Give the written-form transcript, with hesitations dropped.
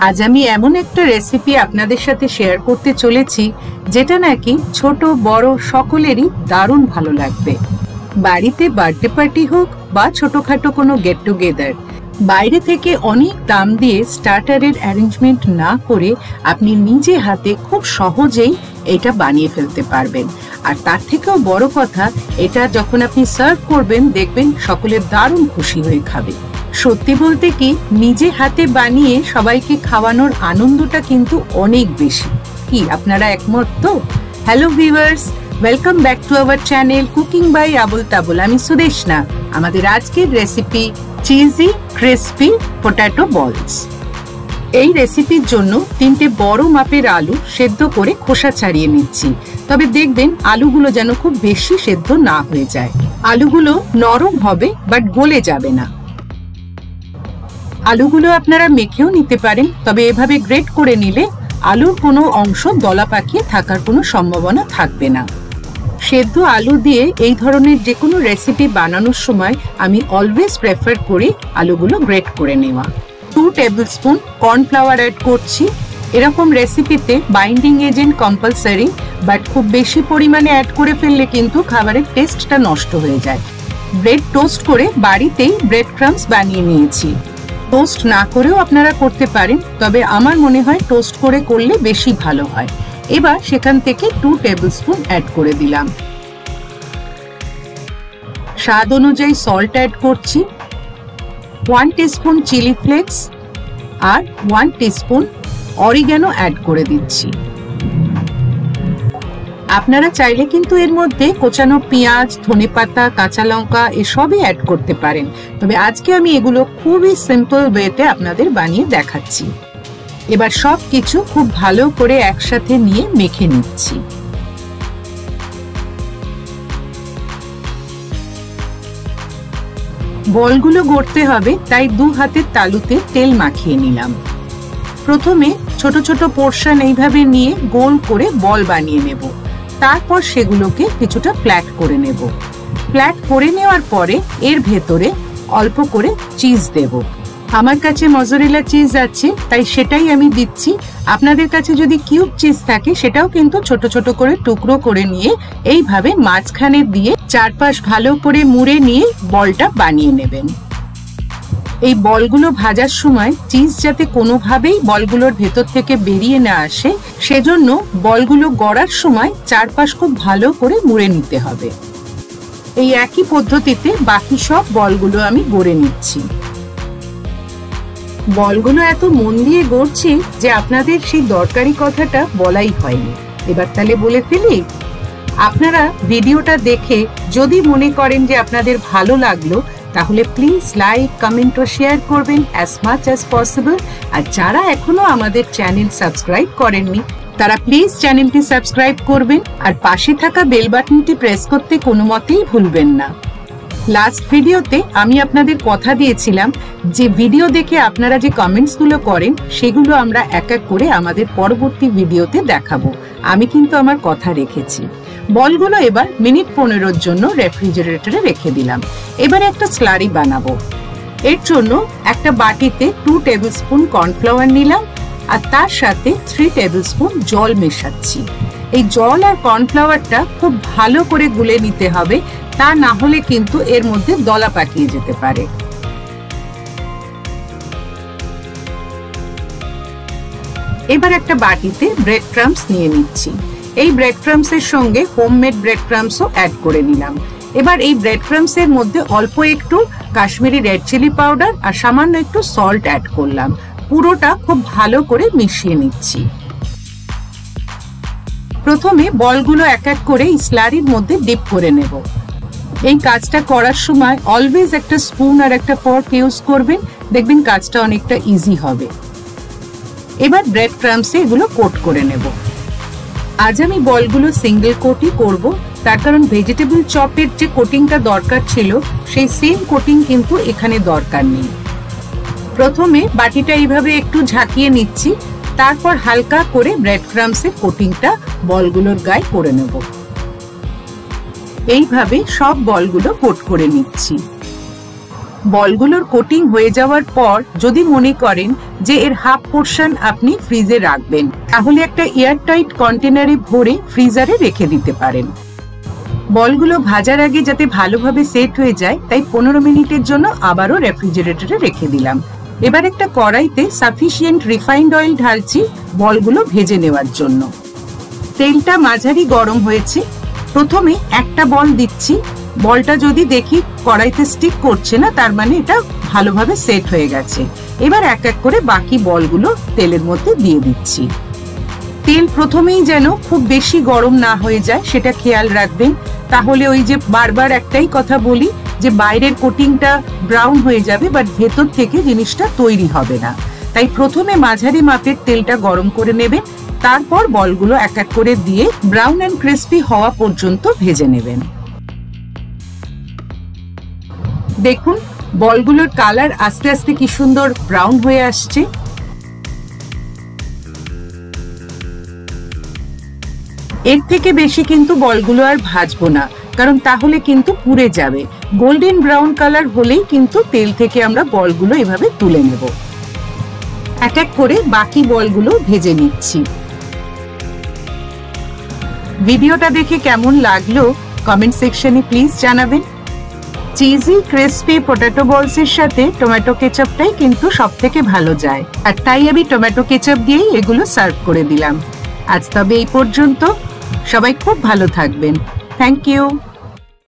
আজ আমি এমন একটা রেসিপি আপনাদের সাথে শেয়ার করতে চলেছি যেটা নাকি ছোট বড় সকলেরই দারুণ ভালো লাগবে। বাড়িতে বার্থডে পার্টি হোক বা ছোটখাটো কোনো গেট টুগেদার, বাইরে থেকে অনেক দাম দিয়ে স্টার্টারের অ্যারেঞ্জমেন্ট না করে আপনি নিজে হাতে খুব সহজেই এটা বানিয়ে ফেলতে পারবেন। আর তার থেকেও বড় কথা, এটা যখন আপনি সার্ভ করবেন দেখবেন সকলে দারুণ খুশি হয়ে খাবে। সত্যি বলতে কি, নিজে হাতে বানিয়ে সবাইকে খাওয়ানোর আনন্দটা কিন্তু অনেক বেশি। কি আপনারা একমত তো? Hello viewers, welcome back to our channel cooking by Abul Tabul. আমি সুদেশনা। আমাদের আজকের রেসিপি চিজি ক্রিসপি পটেটো বলস। এই রেসিপির জন্য 3টে বড় মাপের আলু সেদ্ধ করে খোসা ছাড়িয়ে নিচ্ছি। তবে দেখবেন আলুগুলো যেন খুব বেশি সেদ্ধ না হয়ে যায়। আলুগুলো নরম হবে বাট গলে যাবে না। আলুগুলো আপনারা মেখেও নিতে পারেন, তবে এভাবে গ্রেট করে নিলে আলুর কোনো অংশ দলা পাকিয়ে থাকার কোনো সম্ভাবনা থাকবে না। সেদ্ধ আলু দিয়ে এই ধরনের যে কোনো রেসিপি বানানোর সময় আমি অলওয়েজ প্রেফার করি আলুগুলো গ্রেট করে নেওয়া। 2 টেবিল স্পুন কর্নফ্লাওয়ার অ্যাড করছি। এরকম রেসিপিতে বাইন্ডিং এজেন্ট কম্পালসারি, বাট খুব বেশি পরিমাণে অ্যাড করে ফেললে কিন্তু খাবারের টেস্টটা নষ্ট হয়ে যায়। ব্রেড টোস্ট করে বাড়িতেই ব্রেড ক্রাম্বস বানিয়ে নিয়েছি। টোস্ট না করেও আপনারা করতে পারেন, তবে আমার মনে হয় টোস্ট করে করলে বেশি ভালো হয়। এবার সেখান থেকে 2 টেবিল স্পুন অ্যাড করে দিলাম। স্বাদ অনুযায়ী সল্ট অ্যাড করছি, 1 টিস্পুন চিলি ফ্লেক্স আর 1 টিস্পুন অরিগ্যানো অ্যাড করে দিচ্ছি। আপনারা চাইলে কিন্তু এর মধ্যে কোচানো পেঁয়াজ, ধনেপাতা, কাঁচা লঙ্কা এসবই অ্যাড করতে পারেন, তবে আজকে আমি এগুলো খুবই সিম্পল ওয়েতে আপনাদের বানিয়ে দেখাচ্ছি। এবার সব কিছু খুব ভালো করে একসাথে নিয়ে মেখে নিচ্ছি। বলগুলো গড়তে হবে, তাই 2 হাতের তালুতে তেল মাখিয়ে নিলাম। প্রথমে ছোট ছোট পোর্শন এইভাবে নিয়ে গোল করে বল বানিয়ে নেব। তারপর সেগুলোকে কিছুটা ফ্ল্যাট করে নেব। ফ্ল্যাট করে নেওয়ার পরে এর ভেতরে অল্প করে চিজ দেব। আমার কাছে মজরেলা চিজ আছে, তাই সেটাই আমি দিচ্ছি। আপনাদের কাছে যদি কিউব চিজ থাকে সেটাও কিন্তু ছোট ছোট করে টুকরো করে নিয়ে এইভাবে মাঝখানে দিয়ে চারপাশ ভালো করে মুড়ে নিয়ে বলটা বানিয়ে নেবেন। এই বলগুলো ভাজার সময় চিজ যাতে কোনোভাবেই বলগুলোর ভেতর থেকে বেরিয়ে না আসে, সেজন্য বলগুলো গড়ার সময় চারপাশ খুব ভালো করে মুড়ে নিতে হবে। এই একই পদ্ধতিতে বাকি সব বলগুলো আমি গড়ে নিচ্ছি। বলগুলো এত মন দিয়ে গড়ছি যে আপনাদের সেই দরকারি কথাটা বলাই হয়নি। এবার তাহলে বলে ফেলি। আপনারা ভিডিওটা দেখে যদি মনে করেন যে আপনাদের ভালো লাগলো, তাহলে প্লিজ লাইক, কমেন্ট ও শেয়ার করবেন অ্যাজ মাচ অ্যাজ পসিবল। আর যারা এখনো আমাদের চ্যানেল সাবস্ক্রাইব করেননি, তারা প্লিজ চ্যানেলটি সাবস্ক্রাইব করবেন আর পাশে থাকা বেল বাটনটি প্রেস করতে কোনো মতেই ভুলবেন না। লাস্ট ভিডিওতে আমি আপনাদের কথা দিয়েছিলাম যে ভিডিও দেখে আপনারা যে কমেন্টসগুলো করেন সেগুলো আমরা এক এক করে আমাদের পরবর্তী ভিডিওতে দেখাবো। আমি কিন্তু আমার কথা রেখেছি। বলগুলো এবার মিনিট 15 জন্য রেফ্রিজারেটরে রেখে দিলাম। এবার একটা স্লারি বানাবো। এর জন্য একটা বাটিতে 2 টেবিল স্পুন কর্নফ্লাওয়ার নিলাম আর তার সাথে 3 টেবিল স্পুন জল মেশাচ্ছি। এই জল আর কর্নফ্লাওয়ারটা খুব ভালো করে গুলে নিতে হবে, তা না হলে কিন্তু এর মধ্যে দলা পাকিয়ে যেতে পারে। এবার একটা বাটিতে ব্রেড ক্রাম্বস নিয়ে নিচ্ছি। এই ব্রেড ক্রাম্বসের সঙ্গে হোমমেড ব্রেড ক্রাম্বসও অ্যাড করে নিলাম। এবার এই ব্রেড ক্রাম্বসের মধ্যে অল্প একটু কাশ্মীরি রেড চিলি পাউডার আর সামান্য একটু সল্ট অ্যাড করলাম। পুরোটা খুব ভালো করে মিশিয়ে নিচ্ছি। প্রথমে বলগুলো এক এক করে স্লারির মধ্যে ডিপ করে নেব। এই কাজটা করার সময় অলওয়েজ একটা স্পুন আর একটা ফর্ক ইউজ করবেন, দেখবেন কাজটা অনেকটা ইজি হবে। এবার ব্রেড ক্রাম্বসে এগুলো কোট করে নেব। আজ আমি বলগুলো সিঙ্গেল কোটই করব, তার কারণ ভেজিটেবল চপের যে কোটিংটা দরকার ছিল সেই সেম কোটিং কিন্তু এখানে দরকার নেই। প্রথমে বাটিটা এইভাবে একটু ঝাঁকিয়ে নিচ্ছি, তারপর হালকা করে ব্রেড ক্রাম্বসের কোটিংটা বলগুলোর গায়ে করে নেব। এইভাবে সব বলগুলো কোট করে নিচ্ছি। বলগুলোর কোটিং হয়ে যাওয়ার পর যদি মনে করেন যে এর হাফ পোর্শন আপনি ফ্রিজে রাখবেন, তাহলে একটা এয়ারটাইট কন্টেনারে ভরে ফ্রিজারে রেখে দিতে পারেন। বলগুলো ভাজার আগে যাতে ভালোভাবে সেট হয়ে যায় তাই 15 মিনিটের জন্য আবারও রেফ্রিজারেটরে রেখে দিলাম। এবার একটা কড়াইতে সাফিসিয়েন্ট রিফাইন্ড অয়েল ঢালছি বলগুলো ভেজে নেওয়ার জন্য। তেলটা মাঝারি গরম হয়েছে। প্রথমে একটা বল দিচ্ছি। বলটা যদি দেখি কড়াইতে স্টিক করছে না, তার মানে এটা ভালোভাবে সেট হয়ে গেছে। এবার এক এক করে বাকি বলগুলো তেলের মধ্যে দিয়ে দিচ্ছি। তেল প্রথমেই যেন খুব বেশি গরম না হয়ে যায় সেটা খেয়াল রাখবেন, তাহলে ওই যে বারবার একটাই কথা বলি যে বাইরের কোটিংটা ব্রাউন হয়ে যাবে বাট ভেতর থেকে জিনিসটা তৈরি হবে না। তাই প্রথমে মাঝারি মাপের তেলটা গরম করে নেবেন, তারপর বলগুলো এক এক করে দিয়ে ব্রাউন এন্ড ক্রিস্পি হওয়া পর্যন্ত ভেজে নেবেন। দেখুন বলগুলোর কালার আস্তে আস্তে কি সুন্দর ব্রাউন হয়ে আসছে। এর থেকে বেশি কিন্তু বলগুলো আর ভাজবো না, কারণ তাহলে কিন্তু পুড়ে যাবে। গোল্ডেন ব্রাউন কালার হলেই কিন্তু তেল থেকে আমরা বলগুলো এভাবে তুলে নেব। এক এক করে বাকি বলগুলো ভেজে নিচ্ছি। ভিডিওটা দেখে কেমন লাগলো কমেন্ট সেকশনে প্লিজ জানাবেন। চিজি ক্রিস্পি পটেটো বলস এর সাথে টমেটো কেচাপটাই কিন্তু সবথেকে ভালো যায়, আর তাই আমি টমেটো কেচাপ দিয়েই এগুলো সার্ভ করে দিলাম। আজ তবে এই পর্যন্ত। সবাই খুব ভালো থাকবেন। Thank you.